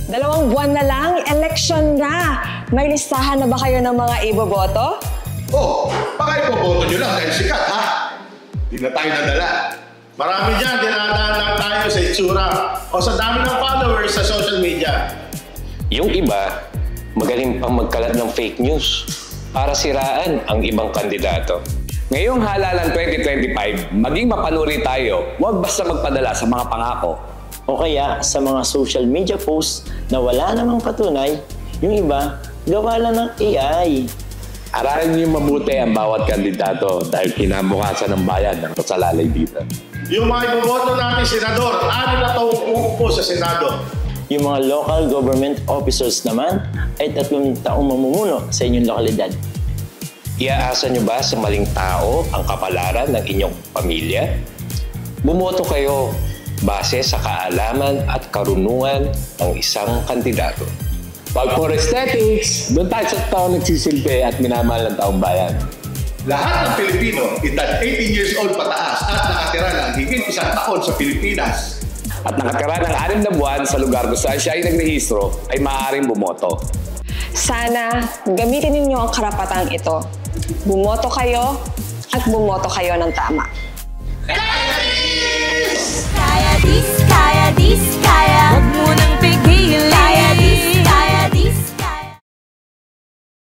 2 buwan na lang, election na. May listahan na ba kayo ng mga iboboto? Oh, baka iboboto nyo lang dahil sikat, ha? Hindi na tayo nadala. Marami dyan, dinadaan lang tayo sa itsura o sa dami ng followers sa social media. Yung iba, magaling pang magkalat ng fake news para siraan ang ibang kandidato. Ngayong halalan 2025, maging mapanuri tayo, huwag basta magpadala sa mga pangako. O kaya sa mga social media posts na wala namang patunay, yung iba, gawa lang ng AI. Aralin niyo mabuti ang bawat kandidato dahil kinabukasan ng bayan ang kasalalay dito. Yung mga iboboto natin senador, 6 na taong uupo sa Senado. Yung mga local government officers naman ay 3 taong mamumuno sa inyong lokalidad. Iaasa niyo ba sa maling tao ang kapalaran ng inyong pamilya? Bumoto kayo base sa kaalaman at karunungan ng isang kandidato. Pag for aesthetics, doon tayo sa taong nagsisilbi at minamahal ng taong bayan. Lahat ng Pilipino, edad 18 years old pataas at nakatira ng higit 1 taon sa Pilipinas. At nakatira ng 6 na buwan sa lugar kung saan siya ay nagrehistro ay maaaring bumoto. Sana gamitin ninyo ang karapatang ito. Bumoto kayo at bumoto kayo ng tama. Kaya dis,